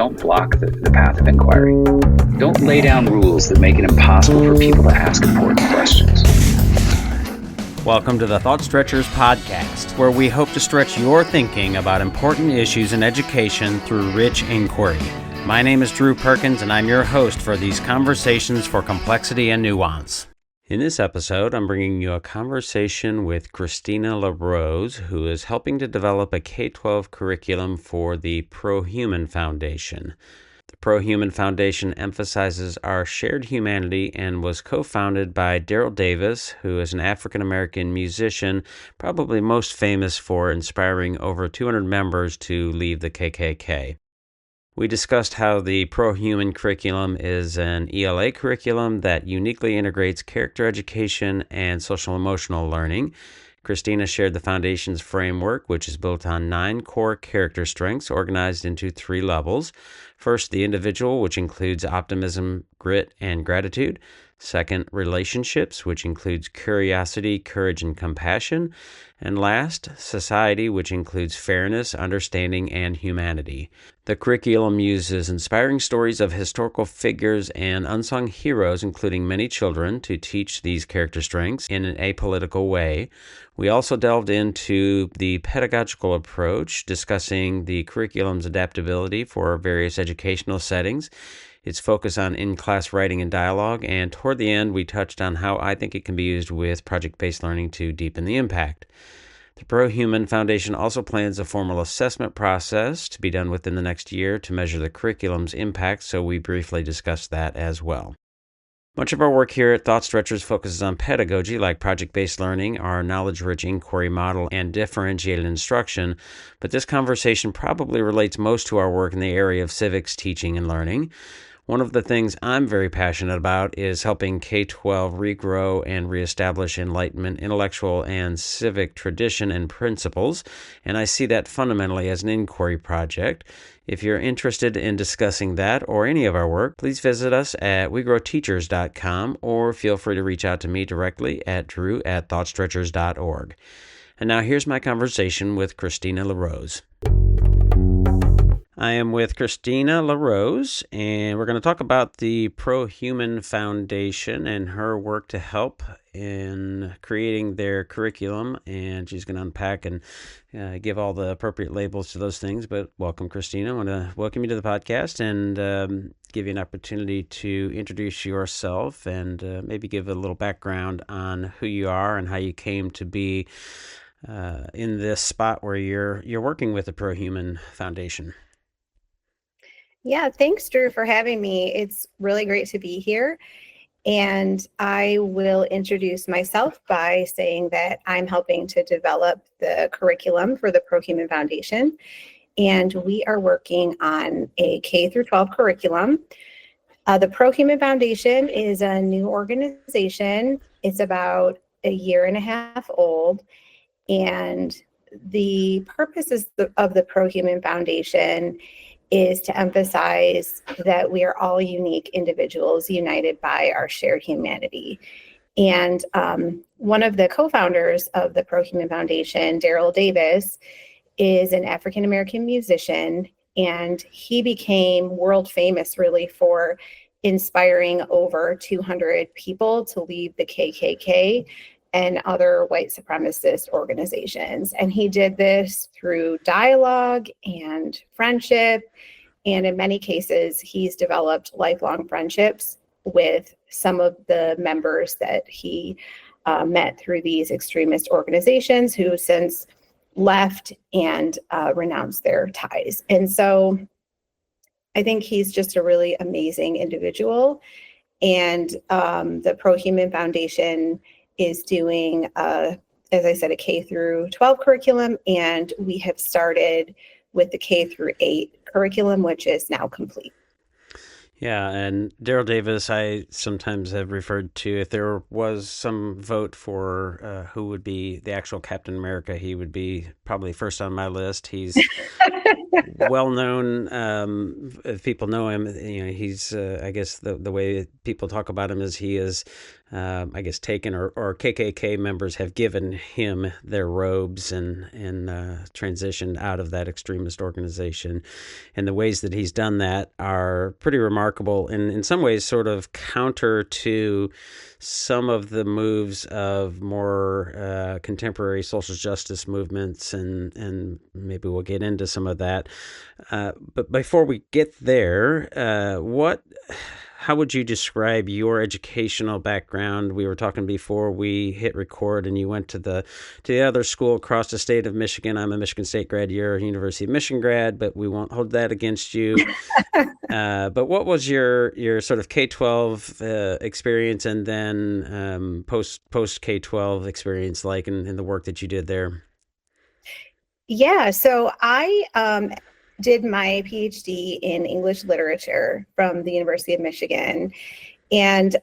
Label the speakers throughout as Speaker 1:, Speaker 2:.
Speaker 1: don't block the path of inquiry. Don't lay down rules that make it impossible for people to ask important questions.
Speaker 2: Welcome to the Thought Stretchers podcast, where we hope to stretch your thinking about important issues in education through rich inquiry. My name is Drew Perkins, and I'm your host for these conversations for complexity and nuance. In this episode, I'm bringing you a conversation with Christina LaRose, who is helping to develop a K-12 curriculum for the Prohuman Foundation. The Prohuman Foundation emphasizes our shared humanity and was co-founded by Daryl Davis, who is an African-American musician, probably most famous for inspiring over 200 members to leave the KKK. We discussed how the Prohuman curriculum is an ELA curriculum that uniquely integrates character education and social-emotional learning. Christina shared the Foundation's framework, which is built on 9 core character strengths organized into 3 levels. First, the individual, which includes optimism, grit, and gratitude. Second, relationships, which includes curiosity, courage, and compassion. And last, society, which includes fairness, understanding, and humanity. The curriculum uses inspiring stories of historical figures and unsung heroes, including many children, to teach these character strengths in an apolitical way. We also delved into the pedagogical approach, discussing the curriculum's adaptability for various educational settings, its focus on in-class writing and dialogue, and toward the end, we touched on how I think it can be used with project-based learning to deepen the impact. The Prohuman Foundation also plans a formal assessment process to be done within the next year to measure the curriculum's impact, so we briefly discussed that as well. Much of our work here at Thought Stretchers focuses on pedagogy like project-based learning, our knowledge-rich inquiry model, and differentiated instruction, but this conversation probably relates most to our work in the area of civics teaching and learning. One of the things I'm very passionate about is helping K-12 regrow and reestablish Enlightenment, intellectual, and civic tradition and principles, and I see that fundamentally as an inquiry project. If you're interested in discussing that or any of our work, please visit us at wegrowteachers.com or feel free to reach out to me directly at drew@thoughtstretchers.org. And now here's my conversation with Christina LaRose. I am with Christina LaRose, and we're going to talk about the Prohuman Foundation and her work to help in creating their curriculum, and she's going to unpack and give all the appropriate labels to those things. But welcome, Christina. I want to welcome you to the podcast and give you an opportunity to introduce yourself and maybe give a little background on who you are and how you came to be in this spot where you're working with the Prohuman Foundation.
Speaker 3: Yeah, thanks, Drew, for having me. It's really great to be here. And I will introduce myself by saying that I'm helping to develop the curriculum for the Prohuman Foundation. And we are working on a K through 12 curriculum. The Prohuman Foundation is a new organization. It's about a year and a half old. And the purpose of the Prohuman Foundation is to emphasize that we are all unique individuals united by our shared humanity. And one of the co-founders of the Prohuman Foundation, Daryl Davis, is an African-American musician, and he became world famous really for inspiring over 200 people to leave the KKK and other white supremacist organizations. And he did this through dialogue and friendship. And in many cases, he's developed lifelong friendships with some of the members that he met through these extremist organizations who since left and renounced their ties. And so I think he's just a really amazing individual. And the Prohuman Foundation is doing, as I said, a K through 12 curriculum, and we have started with the K through 8 curriculum, which is now complete.
Speaker 2: Yeah, and Daryl Davis, I sometimes have referred to, if there was some vote for who would be the actual Captain America, he would be probably first on my list. He's well known. If people know him, he's I guess the way people talk about him is he is I guess, taken, or KKK members have given him their robes and transitioned out of that extremist organization. And the ways that he's done that are pretty remarkable, and in some ways sort of counter to some of the moves of more contemporary social justice movements, and maybe we'll get into some of that. But before we get there, how would you describe your educational background? We were talking before we hit record, and you went to the other school across the state of Michigan. I'm a Michigan State grad. You're a University of Michigan grad, but we won't hold that against you. But what was your sort of K-12 experience, and then post K-12 experience like in the work that you did there?
Speaker 3: Yeah, so I did my PhD in English literature from the University of Michigan. And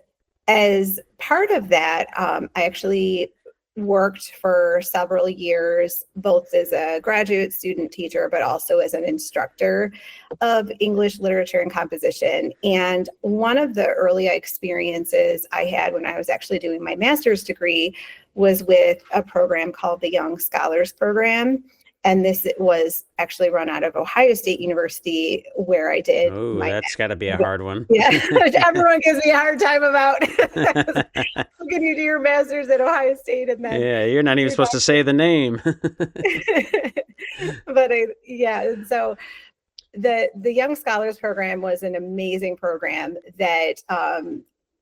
Speaker 3: as part of that, I actually worked for several years, both as a graduate student teacher, but also as an instructor of English literature and composition. And one of the early experiences I had when I was actually doing my master's degree was with a program called the Young Scholars Program. And this was actually run out of Ohio State University, where I did.
Speaker 2: Oh, that's got to be a hard one.
Speaker 3: Yeah, everyone gives me a hard time about how can you do your master's at Ohio State and then
Speaker 2: you're not even supposed to say the name.
Speaker 3: But and so the Young Scholars Program was an amazing program that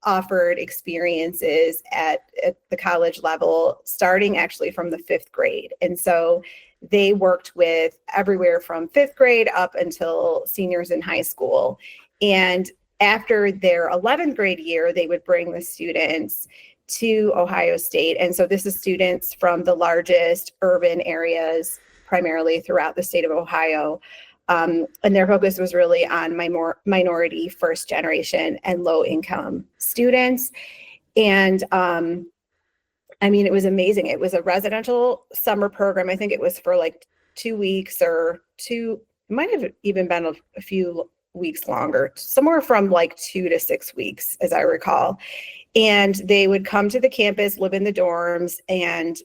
Speaker 3: offered experiences at the college level, starting actually from the 5th grade. And so they worked with everywhere from 5th grade up until seniors in high school. And after their 11th grade year, they would bring the students to Ohio State. And so this is students from the largest urban areas, primarily throughout the state of Ohio. And their focus was really on minority, first generation, and low income students. And it was amazing. It was a residential summer program. I think it was for like 2 weeks might have even been a few weeks longer, somewhere from like 2 to 6 weeks, as I recall. And they would come to the campus, live in the dorms, and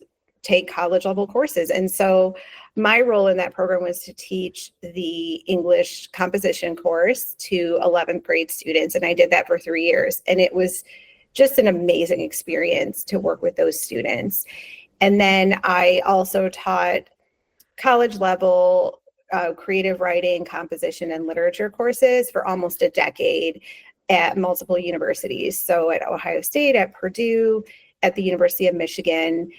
Speaker 3: take college level courses. And so my role in that program was to teach the English composition course to 11th grade students. And I did that for 3 years. And it was just an amazing experience to work with those students. And then I also taught college level creative writing, composition, and literature courses for almost a decade at multiple universities. So at Ohio State, at Purdue, at the University of Michigan.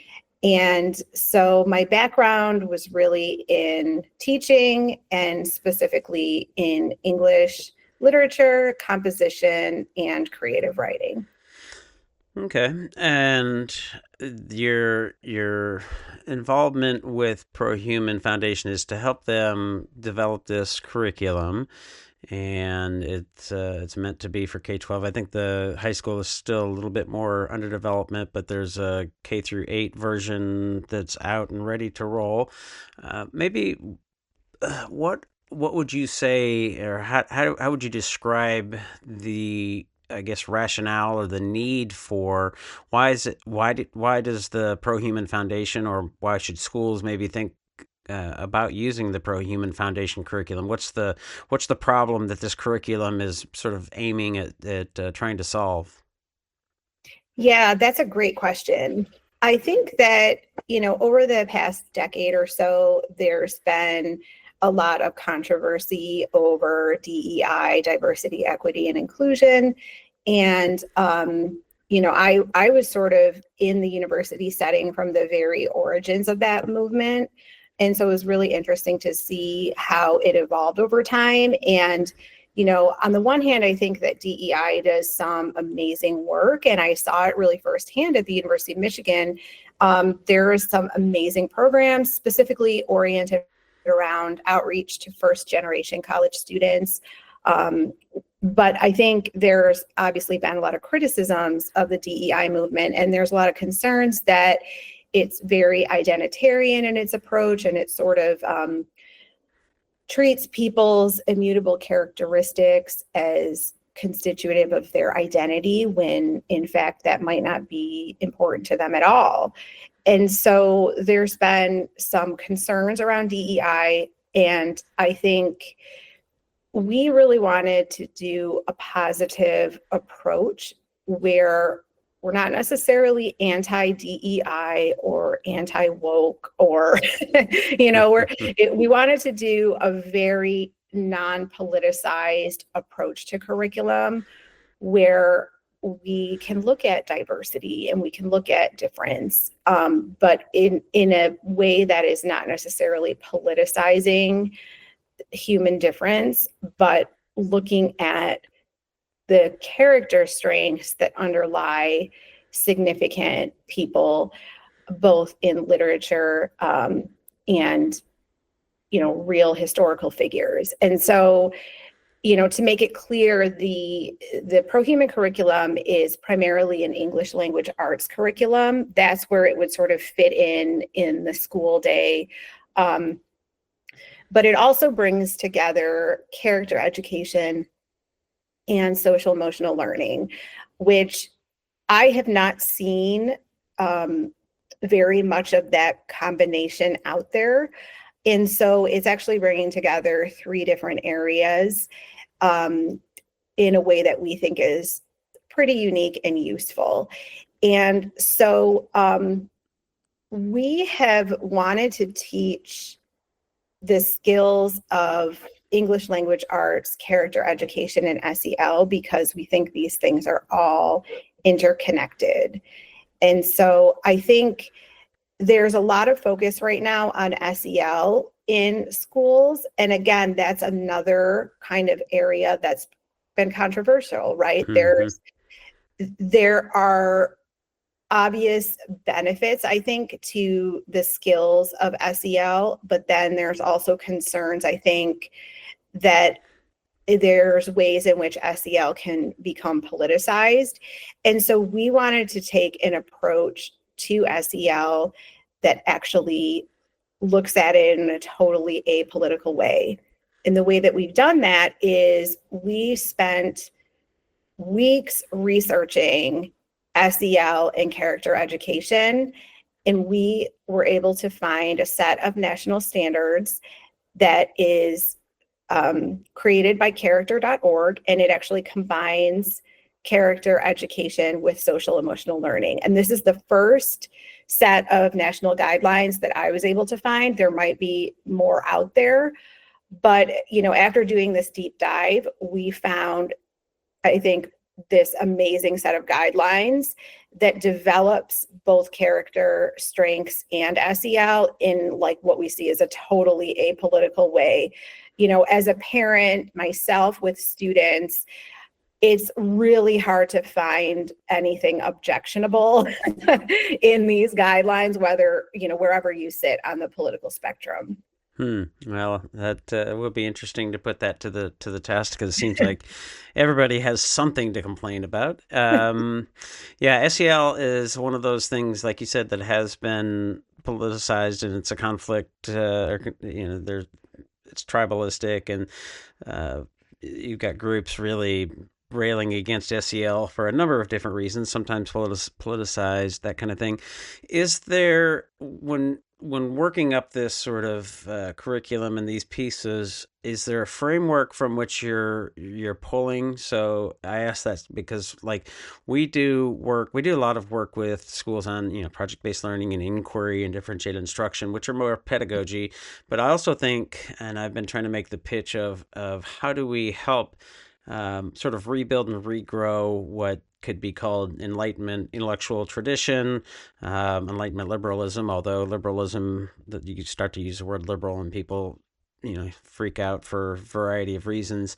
Speaker 3: And so my background was really in teaching, and specifically in English literature, composition, and creative writing.
Speaker 2: Okay. And your involvement with Prohuman Foundation is to help them develop this curriculum, and it's meant to be for K-12. I think the high school is still a little bit more under development, but there's a K-8 version that's out and ready to roll. What would you say, or how would you describe the, I guess, rationale or the need for why does the Prohuman Foundation, or why should schools maybe think about using the Prohuman Foundation curriculum? What's the problem that this curriculum is sort of aiming at trying to solve?
Speaker 3: Yeah, that's a great question. I think that, over the past decade or so, there's been a lot of controversy over DEI, diversity, equity, and inclusion. And, I was sort of in the university setting from the very origins of that movement. And so it was really interesting to see how it evolved over time. And, on the one hand, I think that DEI does some amazing work, and I saw it really firsthand at the University of Michigan. There are some amazing programs specifically oriented around outreach to first generation college students. But I think there's obviously been a lot of criticisms of the DEI movement, and there's a lot of concerns that it's very identitarian in its approach, and it sort of treats people's immutable characteristics as constitutive of their identity, when in fact that might not be important to them at all. And so there's been some concerns around DEI, and I think we really wanted to do a positive approach where we're not necessarily anti-DEI or anti-woke, or, we wanted to do a very non-politicized approach to curriculum where we can look at diversity and we can look at difference, but in a way that is not necessarily politicizing human difference, but looking at the character strengths that underlie significant people, both in literature and real historical figures. And so, to make it clear, the Prohuman curriculum is primarily an English language arts curriculum. That's where it would sort of fit in the school day. But it also brings together character education and social emotional learning, which I have not seen very much of that combination out there. And so it's actually bringing together three different areas in a way that we think is pretty unique and useful. And so we have wanted to teach the skills of English language arts, character education, and SEL because we think these things are all interconnected. And so I think there's a lot of focus right now on SEL in schools. And again, that's another kind of area that's been controversial, right?
Speaker 2: Mm-hmm.
Speaker 3: There are obvious benefits, I think, to the skills of SEL, but then there's also concerns, I think, that there's ways in which SEL can become politicized. And so we wanted to take an approach to SEL that actually looks at it in a totally apolitical way. And the way that we've done that is we spent weeks researching SEL and character education, and we were able to find a set of national standards that is created by character.org, and it actually combines character education with social emotional learning. And this is the first set of national guidelines that I was able to find. There might be more out there, but after doing this deep dive, we found, I think, this amazing set of guidelines that develops both character strengths and SEL in like what we see as a totally apolitical way. As a parent myself with students, it's really hard to find anything objectionable in these guidelines, whether, wherever you sit on the political spectrum.
Speaker 2: Well, that will be interesting to put that to the test, because it seems like everybody has something to complain about. Yeah, SEL is one of those things, like you said, that has been politicized, and it's a conflict. It's tribalistic, and you've got groups really railing against SEL for a number of different reasons, sometimes politicized, that kind of thing. Is there, when working up this sort of curriculum and these pieces, is there a framework from which you're pulling? So I ask that because, like, we do a lot of work with schools on project-based learning and inquiry and differentiated instruction, which are more pedagogy. But I also think, and I've been trying to make the pitch of how do we help sort of rebuild and regrow what could be called Enlightenment intellectual tradition, Enlightenment liberalism, although liberalism, that you start to use the word liberal and people freak out for a variety of reasons,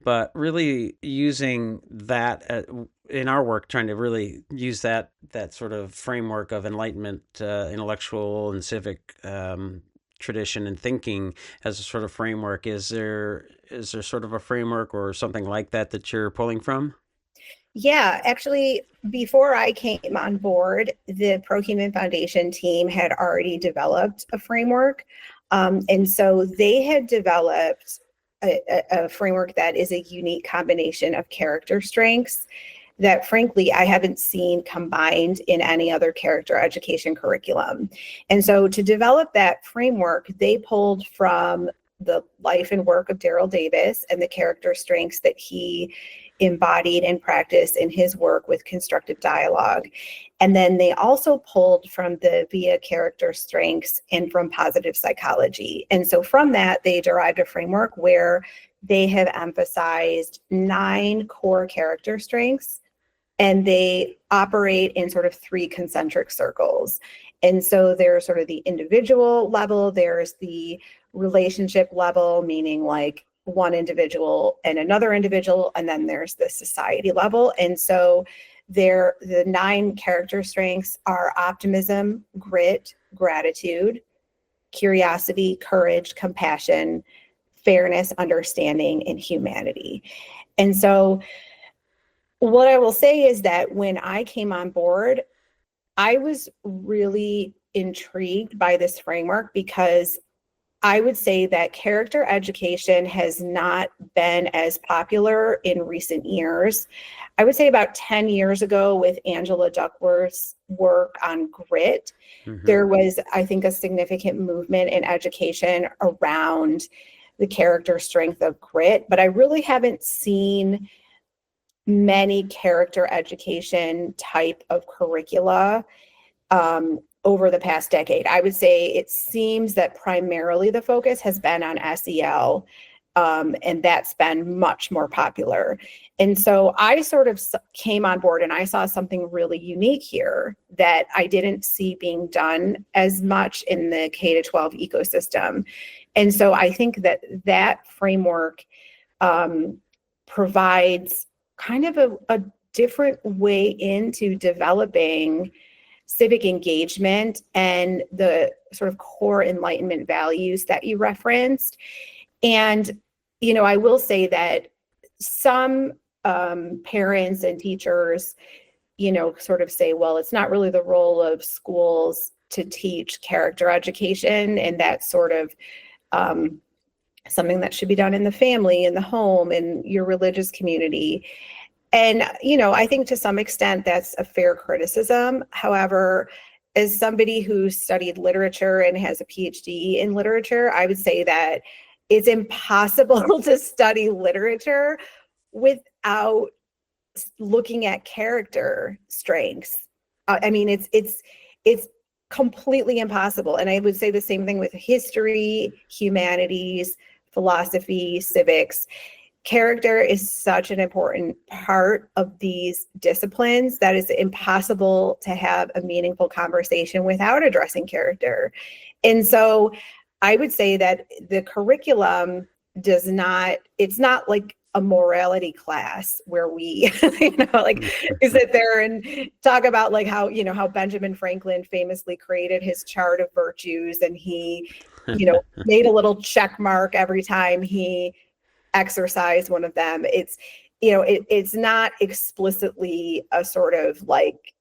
Speaker 2: but really using that in our work, trying to really use that sort of framework of Enlightenment intellectual and civic tradition and thinking as a sort of framework. Is there sort of a framework or something like that you're pulling from?
Speaker 3: Yeah, actually, before I came on board, the Prohuman Foundation team had already developed a framework. And so they had developed a framework that is a unique combination of character strengths that frankly I haven't seen combined in any other character education curriculum. And so to develop that framework, they pulled from the life and work of Daryl Davis and the character strengths that he embodied and practiced in his work with constructive dialogue. And then they also pulled from the VIA character strengths and from positive psychology. And so from that, they derived a framework where they have emphasized 9 core character strengths, and they operate in sort of 3 concentric circles. And so there's sort of the individual level, there's the relationship level, meaning like one individual and another individual, and then there's the society level. And so the 9 character strengths are optimism, grit, gratitude, curiosity, courage, compassion, fairness, understanding, and humanity. And so what I will say is that when I came on board, I was really intrigued by this framework because I would say that character education has not been as popular in recent years. I would say about 10 years ago with Angela Duckworth's work on grit, there was, I think, a significant movement in education around the character strength of grit, but I really haven't seen many character education type of curricula over the past decade. I would say it seems that primarily the focus has been on SEL, and that's been much more popular. And so I sort of came on board and I saw something really unique here that I didn't see being done as much in the K-12 ecosystem. And so I think that framework provides kind of a different way into developing civic engagement and the sort of core enlightenment values that you referenced. And, you know, I will say that some parents and teachers, you know, sort of say, well, it's not really the role of schools to teach character education, and that's sort of something that should be done in the family, in the home, in your religious community. And, you know, I think to some extent that's a fair criticism. However, as somebody who studied literature and has a PhD in literature, I would say that it's impossible to study literature without looking at character strengths. I mean, it's completely impossible. And I would say the same thing with history, humanities, philosophy, civics. Character is such an important part of these disciplines that it's impossible to have a meaningful conversation without addressing character. And so I would say that the curriculum it's not like a morality class where we, we sit there and talk about like how Benjamin Franklin famously created his chart of virtues, and he, made a little check mark every time he exercised one of them. It's not explicitly a sort of like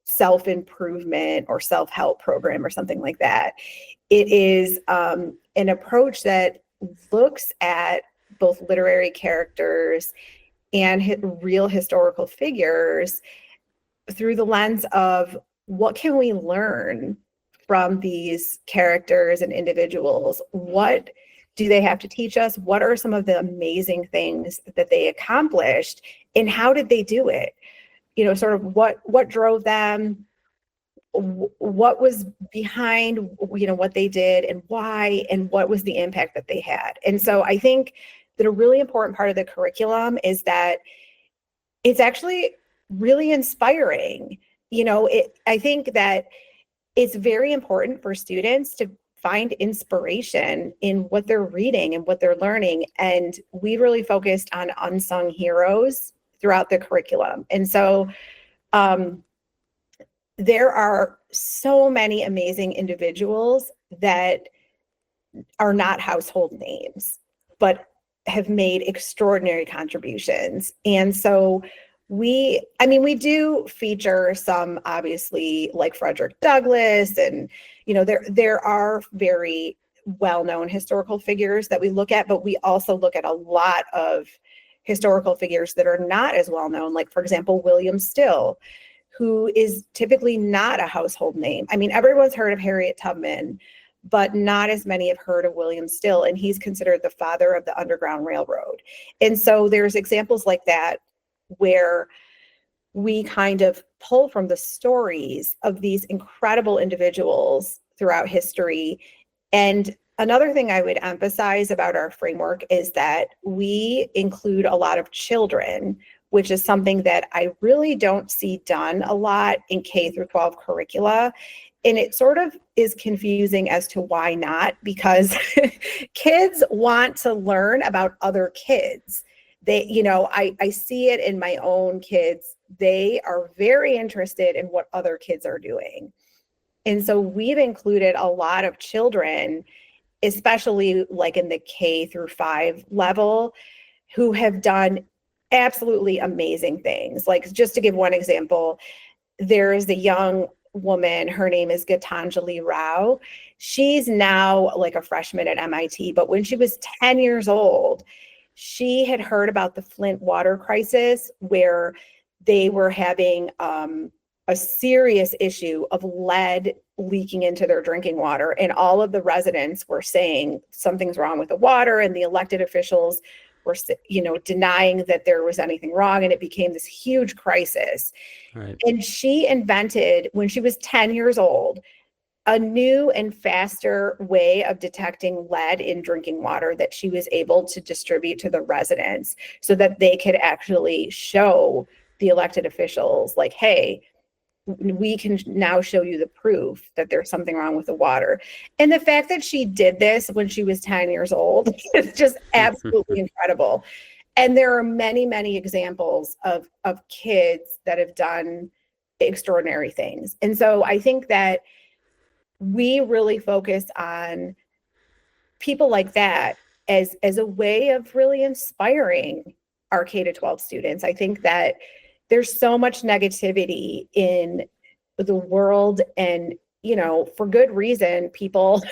Speaker 3: self-improvement or self-help program or something like that. It is an approach that looks at both literary characters and real historical figures through the lens of what can we learn from these characters and individuals? What do they have to teach us? What are some of the amazing things that they accomplished, and how did they do it? Sort of what drove them, what was behind, what they did and why, and what was the impact that they had. And so I think that a really important part of the curriculum is that it's actually really inspiring. I think that it's very important for students to find inspiration in what they're reading and what they're learning. And we really focused on unsung heroes throughout the curriculum. And so there are so many amazing individuals that are not household names, but have made extraordinary contributions. And so we do feature some, obviously, like Frederick Douglass, and there are very well-known historical figures that we look at, but we also look at a lot of historical figures that are not as well known, like, for example, William Still, who is typically not a household name. I mean, everyone's heard of Harriet Tubman, but not as many have heard of William Still, and he's considered the father of the Underground Railroad. And so there's examples like that where we kind of pull from the stories of these incredible individuals throughout history. And another thing I would emphasize about our framework is that we include a lot of children, which is something that I really don't see done a lot in K through 12 curricula. And it sort of is confusing as to why not, because kids want to learn about other kids. I see it in my own kids. They are very interested in what other kids are doing. And so we've included a lot of children, especially like in the K through 5 level, who have done absolutely amazing things. Like, just to give one example, there is a young woman, her name is Gitanjali Rao. She's now like a freshman at MIT, but when she was 10 years old, she had heard about the Flint water crisis, where they were having a serious issue of lead leaking into their drinking water. And all of the residents were saying something's wrong with the water, and the elected officials were, denying that there was anything wrong. And it became this huge crisis.
Speaker 2: Right.
Speaker 3: And she invented, when she was 10 years old, a new and faster way of detecting lead in drinking water that she was able to distribute to the residents so that they could actually show the elected officials, like, hey, we can now show you the proof that there's something wrong with the water. And the fact that she did this when she was 10 years old is just absolutely incredible. And there are many, many examples of kids that have done extraordinary things. And so I think that we really focus on people like that as a way of really inspiring our K-12 students. I think that there's so much negativity in the world, and for good reason, people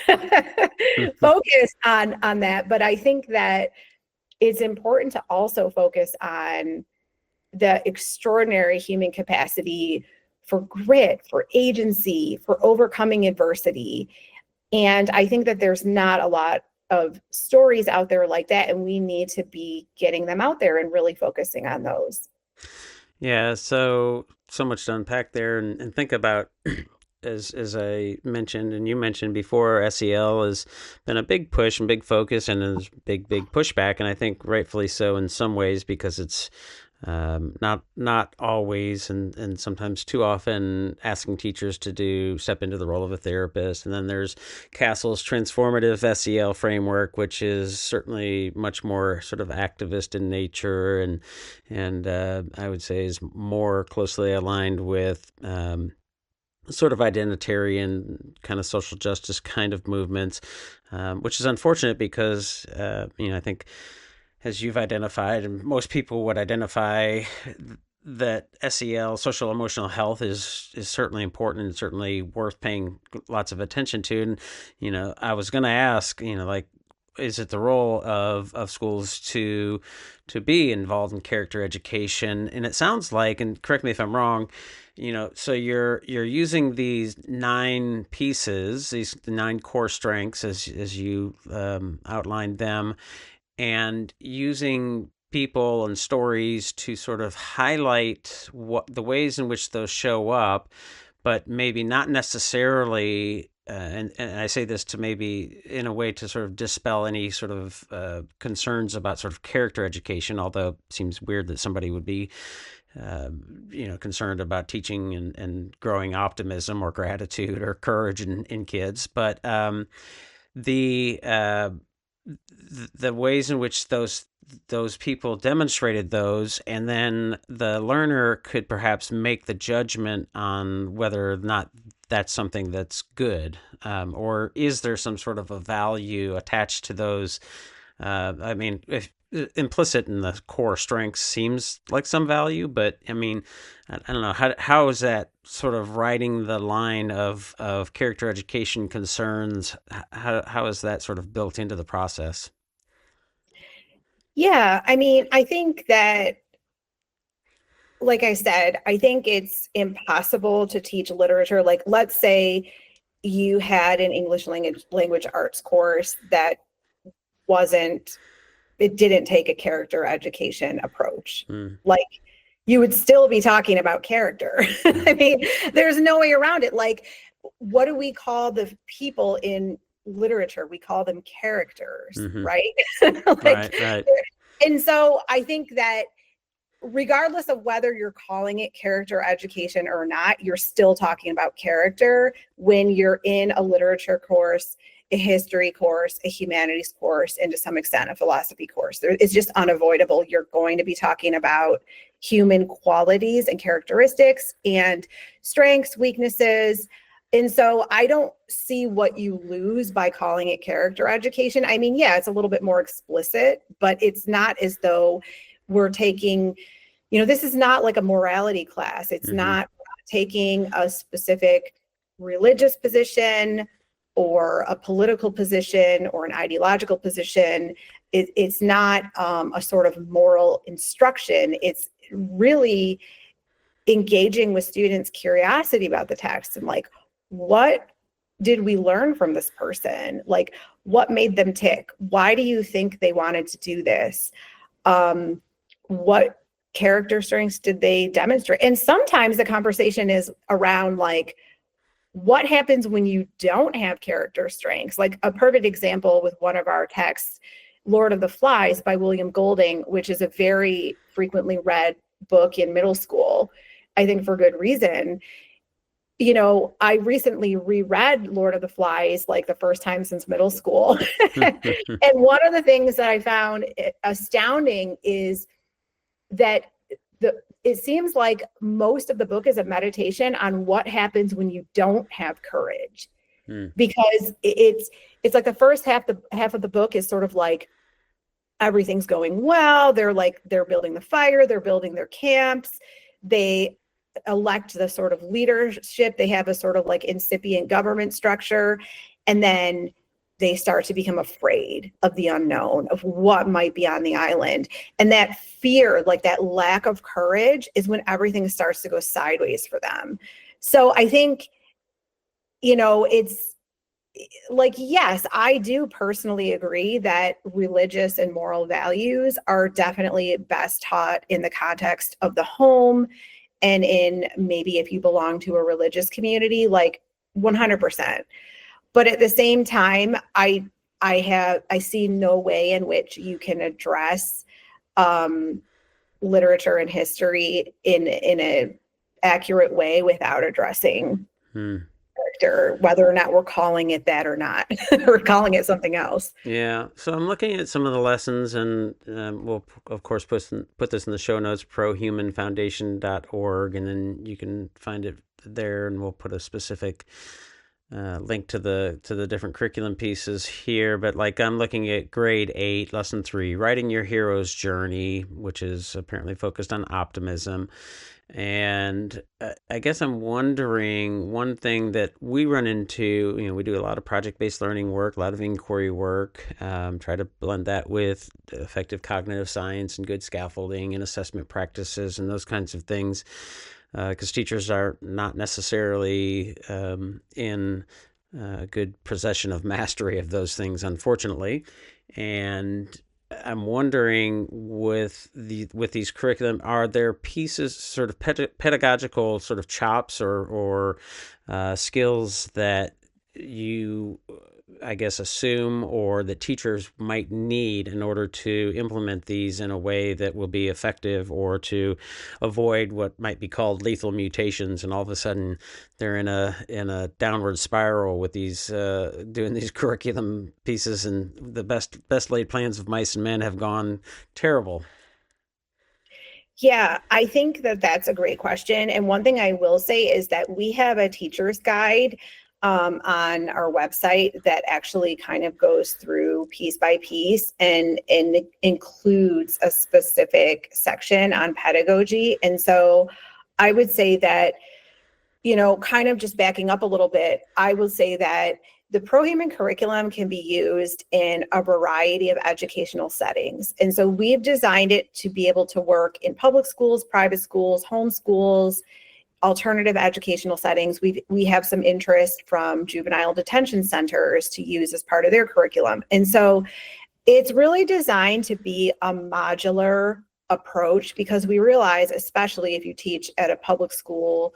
Speaker 3: focus on that. But I think that it's important to also focus on the extraordinary human capacity for grit, for agency, for overcoming adversity. And I think that there's not a lot of stories out there like that, and we need to be getting them out there and really focusing on those.
Speaker 2: Yeah, so much to unpack there, and think about, as I mentioned and you mentioned before, SEL has been a big push and big focus, and is big pushback, and I think rightfully so in some ways, because it's not always, and sometimes too often, asking teachers to step into the role of a therapist. And then there's Castle's transformative SEL framework, which is certainly much more sort of activist in nature, and I would say is more closely aligned with sort of identitarian kind of social justice kind of movements, which is unfortunate because I think, as you've identified, and most people would identify, that SEL, social emotional health, is certainly important and certainly worth paying lots of attention to. And I was going to ask, like, is it the role of schools to be involved in character education? And it sounds like, and correct me if I'm wrong, so you're using these 9 pieces, these 9 core strengths, as you outlined them, and using people and stories to sort of highlight what the ways in which those show up, but maybe not necessarily, and I say this to maybe in a way to sort of dispel any sort of concerns about sort of character education, although it seems weird that somebody would be concerned about teaching and growing optimism or gratitude or courage in kids. But the ways in which those people demonstrated those, and then the learner could perhaps make the judgment on whether or not that's something that's good, or is there some sort of a value attached to those I mean, if implicit in the core strengths seems like some value, but I mean, I don't know, how is that sort of riding the line of character education concerns? How is that sort of built into the process?
Speaker 3: Yeah, I mean, I think that, like I said, I think it's impossible to teach literature. Like, let's say you had an English language arts course that wasn't, it didn't take a character education approach.
Speaker 2: Mm.
Speaker 3: Like, you would still be talking about character. I mean, there's no way around it. Like, what do we call the people in literature? We call them characters,
Speaker 2: Mm-hmm.
Speaker 3: right?
Speaker 2: Right, right.
Speaker 3: And so I think that regardless of whether you're calling it character education or not, you're still talking about character when you're in a literature course, a history course, a humanities course, and to some extent a philosophy course. It's just unavoidable. You're going to be talking about human qualities and characteristics and strengths, weaknesses. And so I don't see what you lose by calling it character education. I mean, yeah, it's a little bit more explicit, but it's not as though we're taking, this is not like a morality class. It's not taking a specific religious position or a political position or an ideological position. It's not a sort of moral instruction. It's really engaging with students' curiosity about the text and like, what did we learn from this person? Like, what made them tick? Why do you think they wanted to do this? What character strengths did they demonstrate? And sometimes the conversation is around like, what happens when you don't have character strengths? Like a perfect example with one of our texts, Lord of the Flies by William Golding, which is a very frequently read book in middle school, I think for good reason. I recently reread Lord of the Flies like the first time since middle school. And one of the things that I found astounding is that it seems like most of the book is a meditation on what happens when you don't have courage. Because it's like the first half of the book is sort of like everything's going well. They're building the fire, they're building their camps, they elect the sort of leadership, they have a sort of like incipient government structure, and then they start to become afraid of the unknown, of what might be on the island. And that fear, like that lack of courage, is when everything starts to go sideways for them. So I think, it's like, yes, I do personally agree that religious and moral values are definitely best taught in the context of the home. And in maybe if you belong to a religious community, like 100%. But at the same time, I see no way in which you can address literature and history in an accurate way without addressing character, whether or not we're calling it that or not, or calling it something else.
Speaker 2: Yeah. So I'm looking at some of the lessons, and we'll of course put this in the show notes, prohumanfoundation.org, and then you can find it there, and we'll put a specific link to the different curriculum pieces here. But like I'm looking at grade 8, lesson 3, writing your hero's journey, which is apparently focused on optimism. And I guess I'm wondering, one thing that we run into, we do a lot of project-based learning work, a lot of inquiry work, try to blend that with effective cognitive science and good scaffolding and assessment practices and those kinds of things. Because teachers are not necessarily in good possession of mastery of those things, unfortunately. And I'm wondering, with these curriculum, are there pieces, sort of pedagogical sort of chops or skills that you, I guess, assume or that teachers might need in order to implement these in a way that will be effective, or to avoid what might be called lethal mutations, and all of a sudden they're in a downward spiral with these doing these curriculum pieces, and the best laid plans of mice and men have gone terrible?
Speaker 3: Yeah, I think that that's a great question. And one thing I will say is that we have a teacher's guide on our website that actually kind of goes through piece by piece and includes a specific section on pedagogy. And so I would say that, kind of just backing up a little bit, I will say that the Prohuman curriculum can be used in a variety of educational settings. And so we've designed it to be able to work in public schools, private schools, home schools, alternative educational settings. We have some interest from juvenile detention centers to use as part of their curriculum. And so it's really designed to be a modular approach, because we realize, especially if you teach at a public school,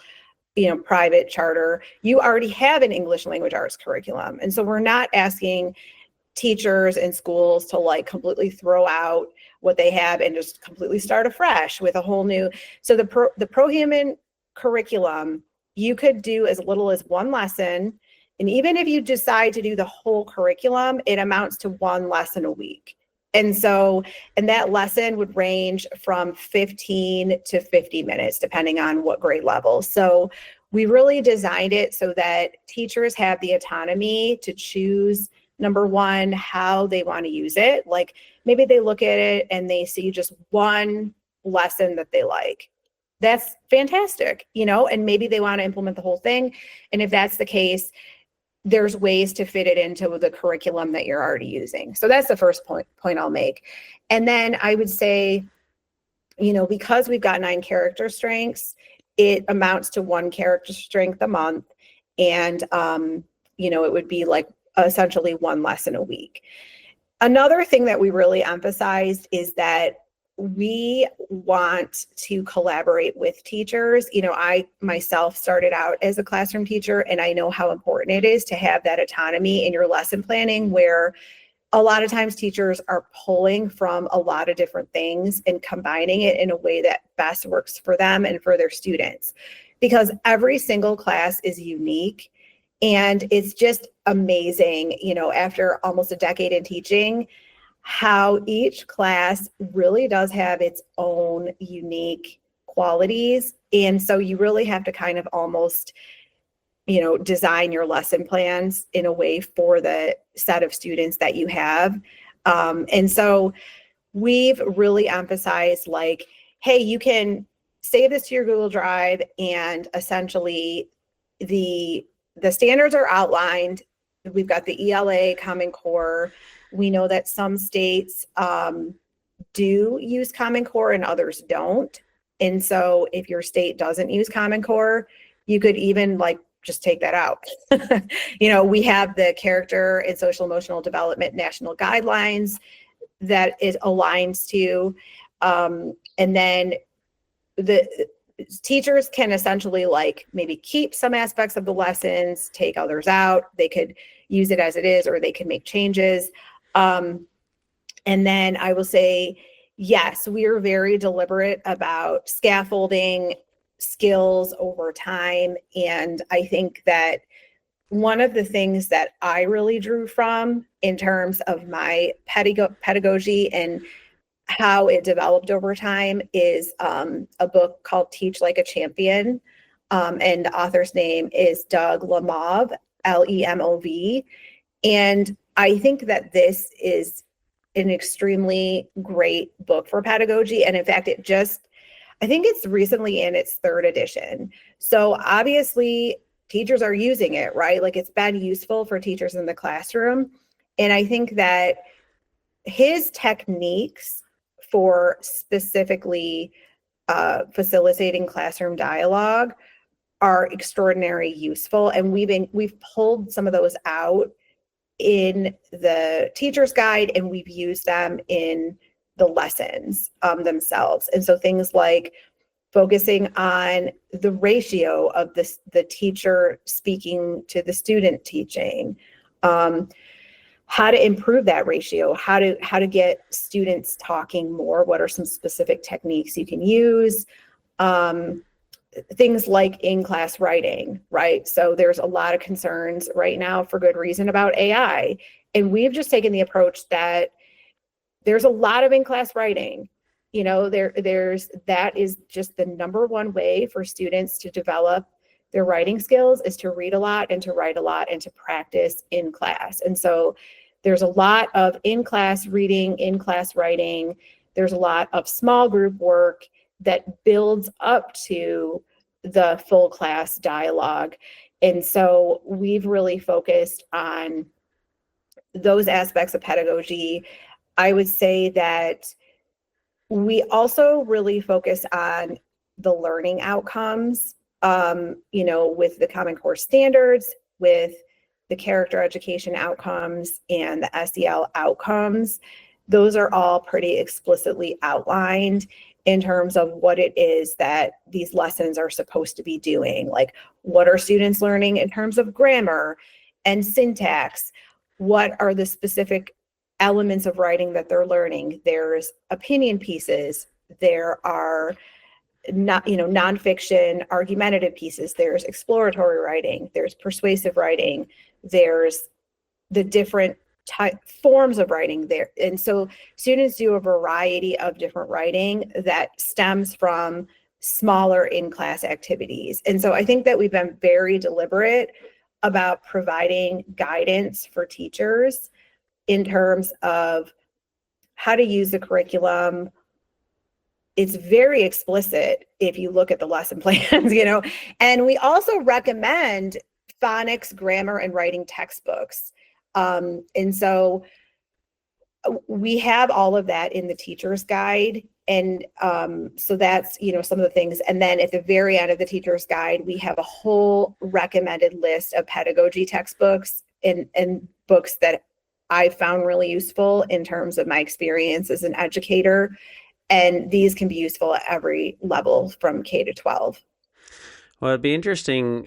Speaker 3: private charter, you already have an English language arts curriculum. And so we're not asking teachers and schools to like completely throw out what they have and just completely start afresh with a whole new. So the Prohuman curriculum, you could do as little as one lesson. And even if you decide to do the whole curriculum, it amounts to one lesson a week. And that lesson would range from 15 to 50 minutes, depending on what grade level. So we really designed it so that teachers have the autonomy to choose, number one, how they want to use it. Like maybe they look at it and they see just one lesson that they like. That's fantastic, and maybe they want to implement the whole thing. And if that's the case, there's ways to fit it into the curriculum that you're already using. So that's the first point I'll make. And then I would say, because we've got 9 character strengths, it amounts to 1 character strength a month. And, it would be like essentially 1 lesson a week. Another thing that we really emphasized is that we want to collaborate with teachers. I myself started out as a classroom teacher, and I know how important it is to have that autonomy in your lesson planning, where a lot of times teachers are pulling from a lot of different things and combining it in a way that best works for them and for their students, because every single class is unique. And it's just amazing, after almost a decade in teaching, how each class really does have its own unique qualities. And so you really have to kind of almost, design your lesson plans in a way for the set of students that you have. And so we've really emphasized like, hey, you can save this to your Google Drive, and essentially the standards are outlined. We've got the ELA, Common Core. We know that some states do use Common Core and others don't. And so if your state doesn't use Common Core, you could even like just take that out. We have the Character and Social Emotional Development National Guidelines that it aligns to. And then the teachers can essentially like maybe keep some aspects of the lessons, take others out. They could use it as it is, or they can make changes. And then I will say, yes, we are very deliberate about scaffolding skills over time. And I think that one of the things that I really drew from in terms of my pedagogy and how it developed over time is a book called Teach Like a Champion. And the author's name is Doug Lemov, Lemov. And I think that this is an extremely great book for pedagogy. And in fact, I think it's recently in its 3rd edition. So obviously teachers are using it, right? Like it's been useful for teachers in the classroom. And I think that his techniques for specifically facilitating classroom dialogue are extraordinarily useful. And we've pulled some of those out in the teacher's guide, and we've used them in the lessons themselves. And so things like focusing on the ratio of the teacher speaking to the student teaching, how to improve that ratio, how to get students talking more, what are some specific techniques you can use, things like in-class writing, right? So there's a lot of concerns right now, for good reason, about AI. And we've just taken the approach that there's a lot of in-class writing. That is just the number one way for students to develop their writing skills is to read a lot and to write a lot and to practice in class. And so there's a lot of in-class reading, in-class writing. There's a lot of small group work that builds up to the full class dialogue. And so we've really focused on those aspects of pedagogy. I would say that we also really focus on the learning outcomes, with the Common Core standards, with the character education outcomes and the SEL outcomes. Those are all pretty explicitly outlined in terms of what it is that these lessons are supposed to be doing. Like, what are students learning in terms of grammar and syntax? What are the specific elements of writing that they're learning? There's opinion pieces. There are nonfiction argumentative pieces. There's exploratory writing. There's persuasive writing. There's the different forms of writing there. And so students do a variety of different writing that stems from smaller in-class activities. And so I think that we've been very deliberate about providing guidance for teachers in terms of how to use the curriculum. It's very explicit if you look at the lesson plans, and we also recommend phonics, grammar, and writing textbooks. And so we have all of that in the teacher's guide. And so that's, some of the things. And then at the very end of the teacher's guide, we have a whole recommended list of pedagogy textbooks and books that I found really useful in terms of my experience as an educator. And these can be useful at every level from K to 12.
Speaker 2: Well, it'd be interesting.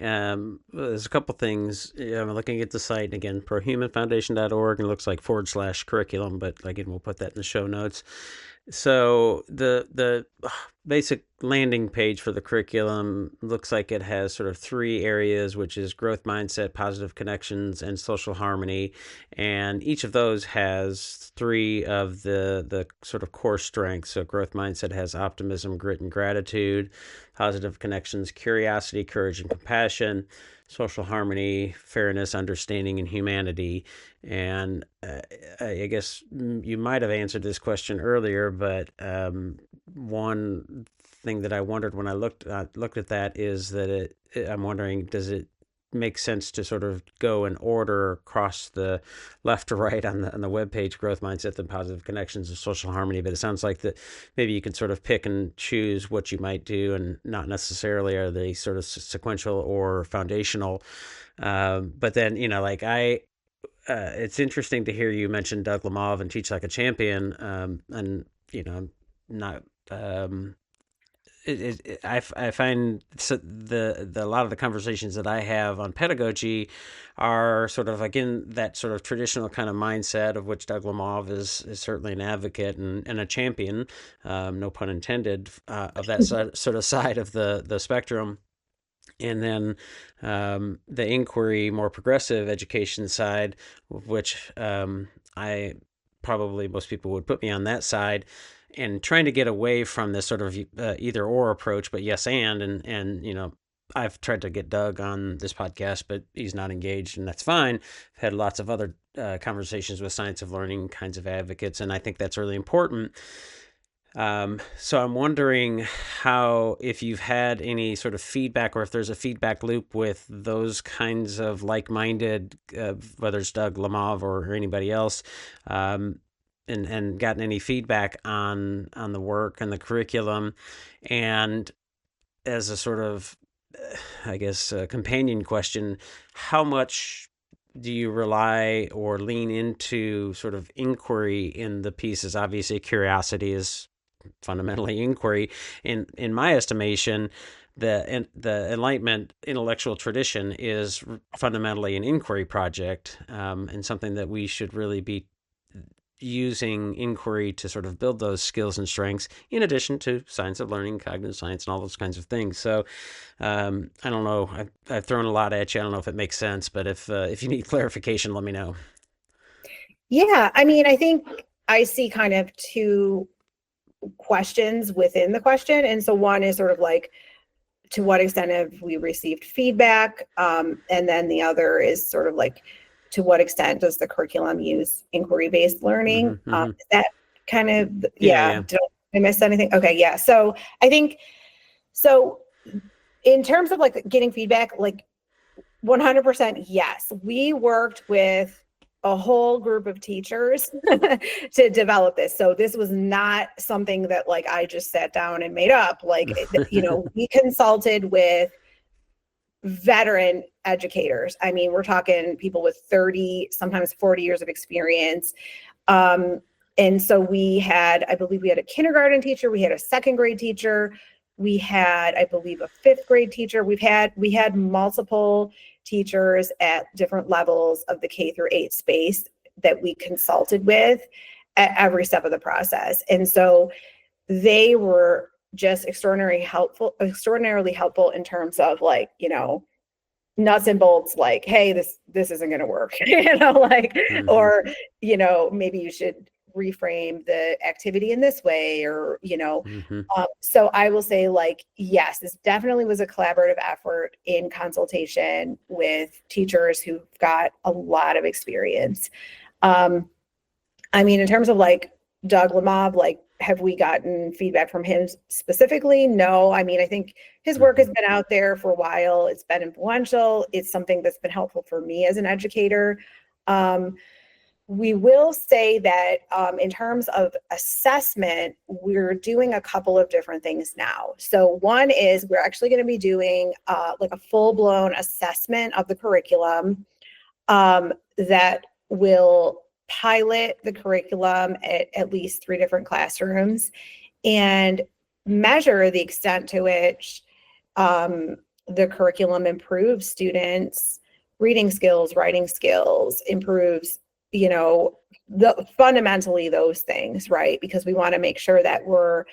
Speaker 2: There's a couple things. I'm looking at the site again, prohumanfoundation.org, and it looks like /curriculum, but again, we'll put that in the show notes. So the basic landing page for the curriculum looks like it has sort of three areas, which is growth mindset, positive connections, and social harmony. And each of those has three of the sort of core strengths. So growth mindset has optimism, grit, and gratitude. Positive connections, curiosity, courage, and compassion. Social harmony, fairness, understanding, and humanity. And I guess you might have answered this question earlier, but one thing that I wondered when I looked at that is that I'm wondering, does it make sense to sort of go in order across the left to right on the webpage, growth mindset, then positive connections, and social harmony? But it sounds like that maybe you can sort of pick and choose what you might do, and not necessarily are they sort of sequential or foundational. But then, it's interesting to hear you mention Doug Lemov and Teach Like a Champion. And, not, I find a lot of the conversations that I have on pedagogy are sort of, again, that sort of traditional kind of mindset, of which Doug Lemov is certainly an advocate and a champion, no pun intended, of that sort of side of the spectrum. And then the inquiry, more progressive education side, which I probably most people would put me on that side, and trying to get away from this sort of either or approach, but yes and I've tried to get Doug on this podcast, but he's not engaged, and that's fine. I've had lots of other conversations with science of learning kinds of advocates, and I think that's really important. So I'm wondering if you've had any sort of feedback, or if there's a feedback loop with those kinds of like-minded, whether it's Doug Lemov or anybody else, and gotten any feedback on the work and the curriculum. And as a sort of, I guess, companion question, how much do you rely or lean into sort of inquiry in the pieces? Obviously, curiosity is fundamentally inquiry. In my estimation, the Enlightenment intellectual tradition is fundamentally an inquiry project, and something that we should really be using inquiry to sort of build those skills and strengths, in addition to science of learning, cognitive science, and all those kinds of things. So I don't know. I've thrown a lot at you. I don't know if it makes sense, but if you need clarification, let me know.
Speaker 3: Yeah, I mean, I think I see kind of two questions within the question. And so one is sort of like to what extent have we received feedback? And then the other is sort of like, to what extent does the curriculum use inquiry-based learning? Is that kind of,
Speaker 2: Yeah.
Speaker 3: Did I miss anything? Okay, yeah. So I think, so in terms of like getting feedback, like 100% yes. We worked with a whole group of teachers to develop this. So this was not something that like I just sat down and made up. Like, we consulted with veteran educators. I mean, we're talking people with 30, sometimes 40 years of experience. And so I believe we had a kindergarten teacher, we had a second grade teacher, we had, I believe, a fifth grade teacher. We had multiple teachers at different levels of the K through 8 space that we consulted with at every step of the process. And so they were just extraordinarily helpful in terms of like, nuts and bolts, like, hey, this isn't going to work, or, maybe you should reframe the activity in this way, or, so I will say, like, yes, this definitely was a collaborative effort in consultation with teachers who've got a lot of experience. I mean, in terms of like Doug Lamov, like, have we gotten feedback from him specifically? No. I mean, I think his work has been out there for a while. It's been influential. It's something that's been helpful for me as an educator. We will say that in terms of assessment, we're doing a couple of different things now. So one is we're actually going to be doing like a full-blown assessment of the curriculum that will pilot the curriculum at least 3 different classrooms and measure the extent to which the curriculum improves students' reading skills, writing skills, improves, fundamentally those things, right? Because we want to make sure that we're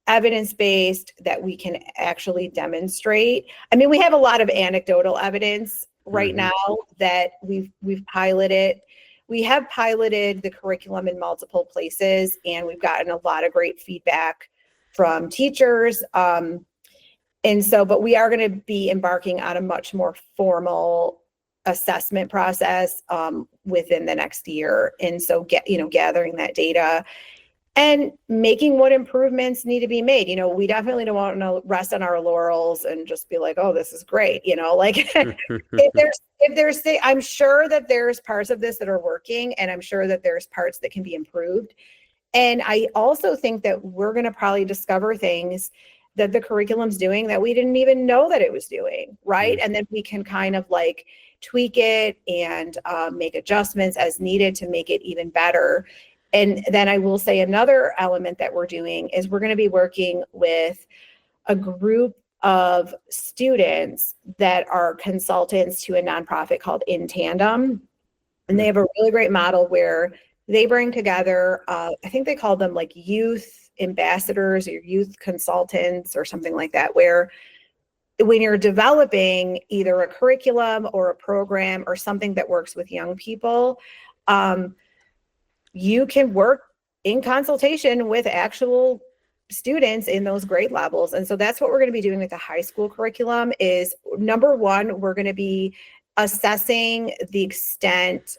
Speaker 3: evidence-based, that we can actually demonstrate. I mean, we have a lot of anecdotal evidence right now that we've piloted. We have piloted the curriculum in multiple places, and we've gotten a lot of great feedback from teachers. But we are going to be embarking on a much more formal assessment process within the next year. And so gathering that data and making what improvements need to be made. We definitely don't want to rest on our laurels and just be like, oh, this is great. I'm sure that there's parts of this that are working, and I'm sure that there's parts that can be improved. And I also think that we're going to probably discover things that the curriculum's doing that we didn't even know that it was doing, right? And then we can kind of like tweak it and make adjustments as needed to make it even better. And then I will say another element that we're doing is we're going to be working with a group of students that are consultants to a nonprofit called In Tandem. And they have a really great model where they bring together, I think they call them like youth ambassadors or youth consultants or something like that, where when you're developing either a curriculum or a program or something that works with young people, you can work in consultation with actual students in those grade levels. And so that's what we're going to be doing with the high school curriculum is, number one, we're going to be assessing the extent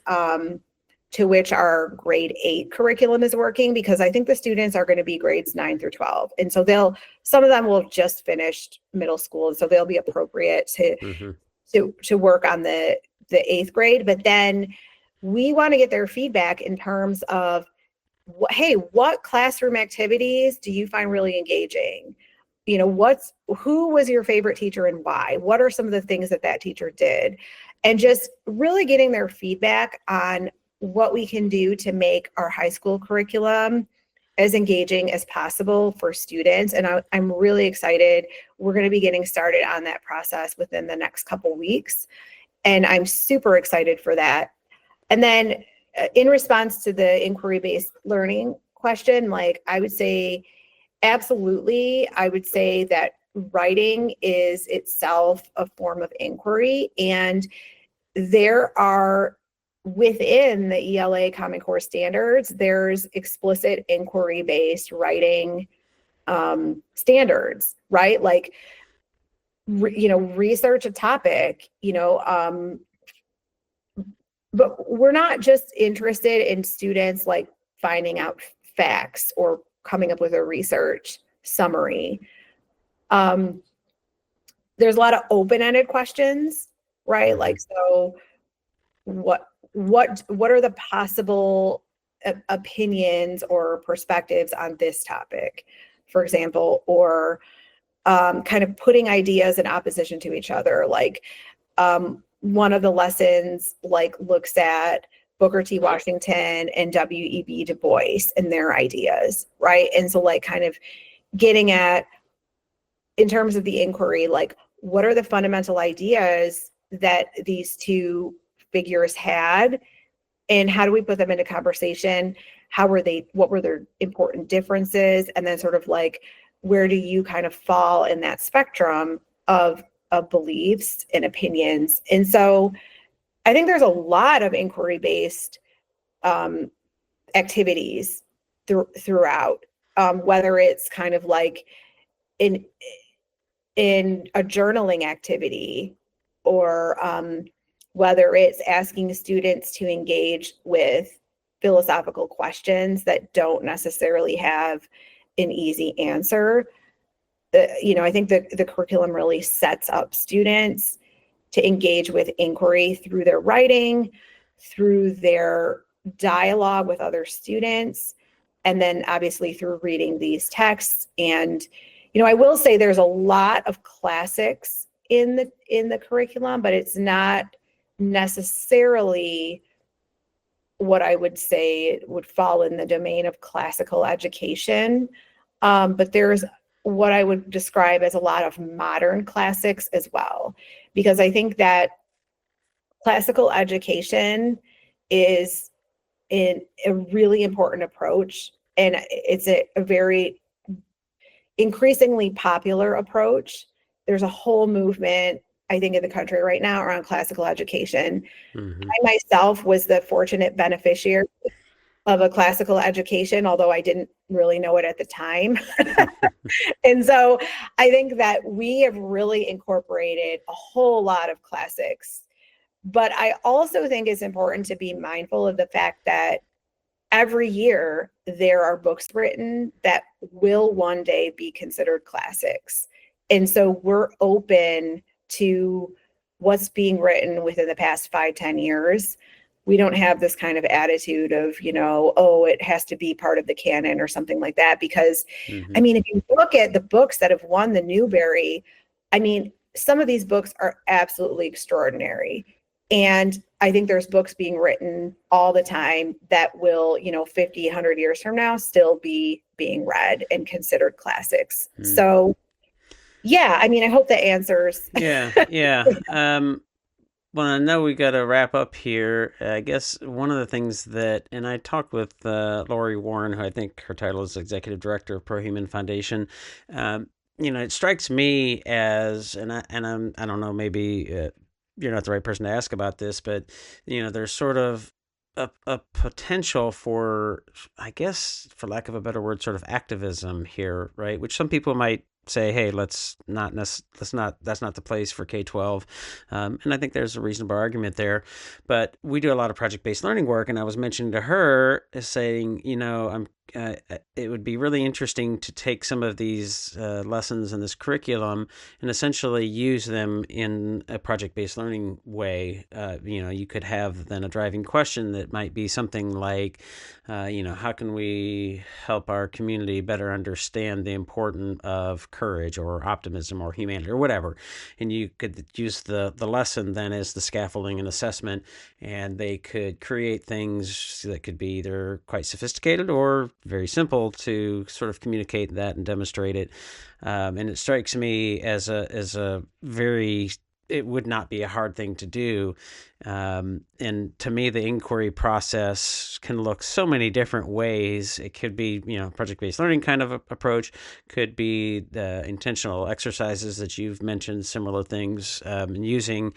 Speaker 3: to which our grade 8 curriculum is working, because I think the students are going to be grades 9 through 12. And so some of them will have just finished middle school. And so they'll be appropriate to work on the 8th grade. But then we want to get their feedback in terms of, hey, what classroom activities do you find really engaging? Who was your favorite teacher and why? What are some of the things that teacher did? And just really getting their feedback on what we can do to make our high school curriculum as engaging as possible for students. And I'm really excited. We're going to be getting started on that process within the next couple weeks. And I'm super excited for that. And then in response to the inquiry-based learning question, like I would say, absolutely. I would say that writing is itself a form of inquiry. And there are, within the ELA Common Core standards, there's explicit inquiry-based writing standards, right? Like research a topic, but we're not just interested in students like finding out facts or coming up with a research summary. There's a lot of open-ended questions, right? Like, so what are the possible opinions or perspectives on this topic, for example, or kind of putting ideas in opposition to each other. Like one of the lessons like looks at Booker T. Washington and W.E.B. Du Bois and their ideas, right? And so like kind of getting at, in terms of the inquiry, like what are the fundamental ideas that these two figures had, and how do we put them into conversation? What were their important differences? And then sort of like, where do you kind of fall in that spectrum of beliefs and opinions? And so I think there's a lot of inquiry-based activities throughout, whether it's kind of like in a journaling activity, or whether it's asking students to engage with philosophical questions that don't necessarily have an easy answer. I think the curriculum really sets up students to engage with inquiry through their writing, through their dialogue with other students, and then obviously through reading these texts. And, I will say there's a lot of classics in the curriculum, but it's not necessarily what I would say would fall in the domain of classical education. But there's what I would describe as a lot of modern classics as well, because I think that classical education is a really important approach, and it's a very increasingly popular approach. There's a whole movement, I think, in the country right now around classical education. I myself was the fortunate beneficiary of a classical education, although I didn't really know it at the time. And so I think that we have really incorporated a whole lot of classics. But I also think it's important to be mindful of the fact that every year there are books written that will one day be considered classics. And so we're open to what's being written within the past 5-10 years. We don't have this kind of attitude of, it has to be part of the canon or something like that. Because, I mean, if you look at the books that have won the Newbery, I mean, some of these books are absolutely extraordinary. And I think there's books being written all the time that will, 50, 100 years from now still be being read and considered classics. So, yeah, I mean, I hope that answers.
Speaker 2: Yeah. Well, I know we got to wrap up here. I guess one of the things that, and I talked with Lori Warren, who I think her title is Executive Director of Prohuman Foundation. It strikes me as, I don't know, maybe you're not the right person to ask about this, but there's sort of a potential for, I guess, for lack of a better word, sort of activism here, right? Which some people might say, hey, that's not the place for K-12. And I think there's a reasonable argument there. But we do a lot of project-based learning work, and I was mentioning to her, saying, it would be really interesting to take some of these lessons in this curriculum and essentially use them in a project-based learning way. You could have then a driving question that might be something like, how can we help our community better understand the importance of courage or optimism or humanity or whatever? And you could use the lesson then as the scaffolding and assessment, and they could create things that could be either quite sophisticated or very simple to sort of communicate that and demonstrate it. And it strikes me as a very, it would not be a hard thing to do. And to me, the inquiry process can look so many different ways. It could be, project-based learning kind of approach, could be the intentional exercises that you've mentioned, similar things, and using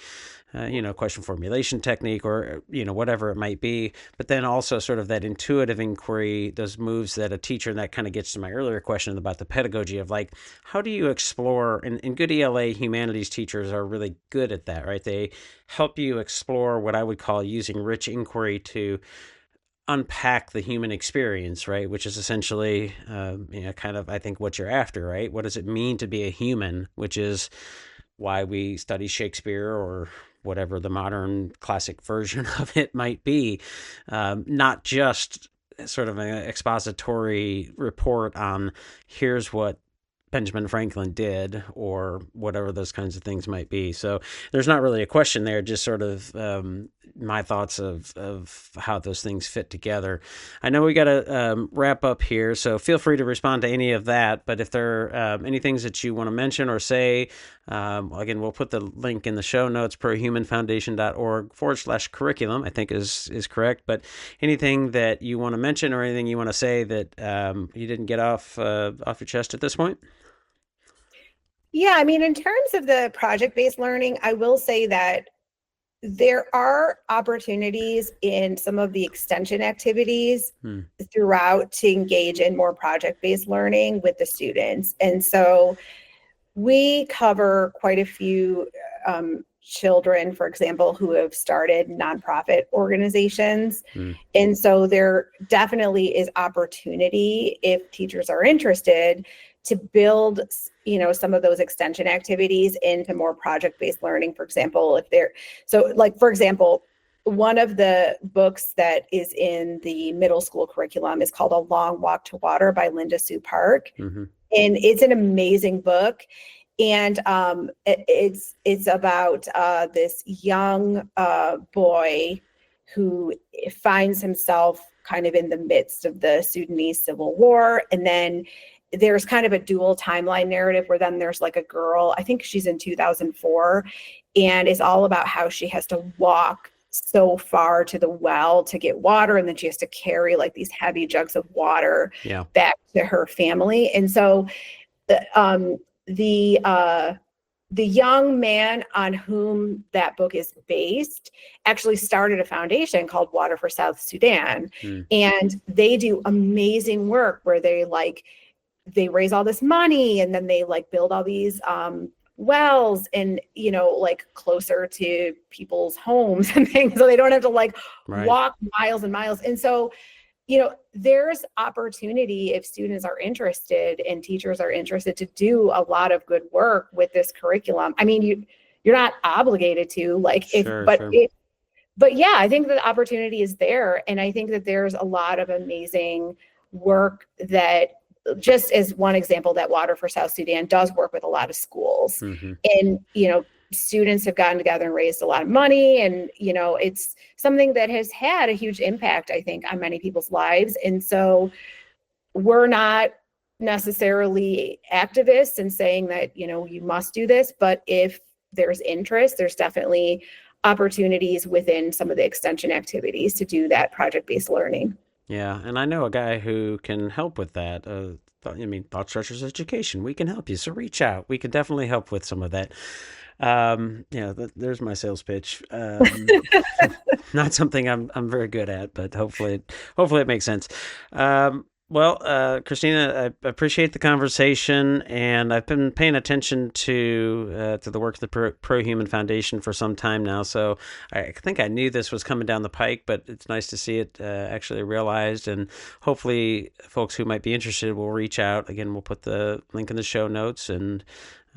Speaker 2: question formulation technique or, whatever it might be. But then also sort of that intuitive inquiry, those moves that a teacher, and that kind of gets to my earlier question about the pedagogy of like, how do you explore, and good ELA humanities teachers are really good at that, right? They help you explore what I would call using rich inquiry to unpack the human experience, right? Which is essentially, kind of, I think, what you're after, right? What does it mean to be a human, which is why we study Shakespeare or whatever the modern classic version of it might be, not just sort of an expository report on here's what Benjamin Franklin did or whatever those kinds of things might be. So there's not really a question there, just sort of my thoughts of how those things fit together. I know we got to wrap up here, so feel free to respond to any of that. But if there are any things that you want to mention or say, again, we'll put the link in the show notes, prohumanfoundation.org/curriculum, I think is correct. But anything that you want to mention or anything you want to say that you didn't get off your chest at this point?
Speaker 3: Yeah, I mean, in terms of the project-based learning, I will say that there are opportunities in some of the extension activities throughout to engage in more project-based learning with the students. And so we cover quite a few children, for example, who have started nonprofit organizations. And so there definitely is opportunity, if teachers are interested, to build, some of those extension activities into more project-based learning. For example, for example, one of the books that is in the middle school curriculum is called A Long Walk to Water by Linda Sue Park. And it's an amazing book. And it's about this young boy who finds himself kind of in the midst of the Sudanese civil war. And then there's kind of a dual timeline narrative where then there's like a girl, I think she's in 2004, and it's all about how she has to walk so far to the well to get water. And then she has to carry like these heavy jugs of water back to her family. And so the young man on whom that book is based actually started a foundation called Water for South Sudan. And they do amazing work where they raise all this money and then they build all these wells and, closer to people's homes and things. So they don't have to walk miles and miles. And so, there's opportunity if students are interested and teachers are interested to do a lot of good work with this curriculum. I mean, you're not obligated to but yeah, I think the opportunity is there. And I think that there's a lot of amazing work that, just as one example, that Water for South Sudan does work with a lot of schools. And, students have gotten together and raised a lot of money. And, it's something that has had a huge impact, I think, on many people's lives. And so we're not necessarily activists and saying that, you must do this, but if there's interest, there's definitely opportunities within some of the extension activities to do that project-based learning.
Speaker 2: Yeah, and I know a guy who can help with that. Thought Stretchers Education, we can help you. So reach out. We can definitely help with some of that. There's my sales pitch. Not something I'm very good at, but hopefully it makes sense. Christina, I appreciate the conversation, and I've been paying attention to the work of the Prohuman Foundation for some time now. So I think I knew this was coming down the pike, but it's nice to see it actually realized. And hopefully, folks who might be interested will reach out. Again, we'll put the link in the show notes, and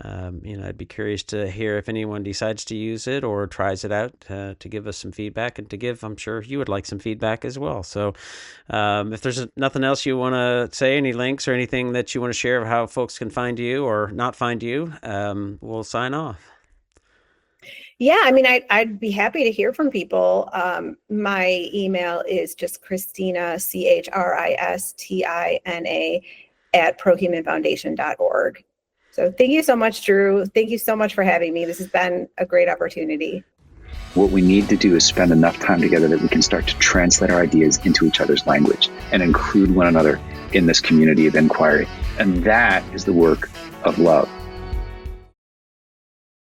Speaker 2: I'd be curious to hear if anyone decides to use it or tries it out to give us some feedback, and I'm sure you would like some feedback as well. So if there's nothing else you want to say, any links or anything that you want to share of how folks can find you or not find you, we'll sign off.
Speaker 3: Yeah, I mean, I'd be happy to hear from people. My email is just Christina, CHRISTINA @prohumanfoundation.org. So thank you so much, Drew. Thank you so much for having me. This has been a great opportunity.
Speaker 1: What we need to do is spend enough time together that we can start to translate our ideas into each other's language and include one another in this community of inquiry. And that is the work of love.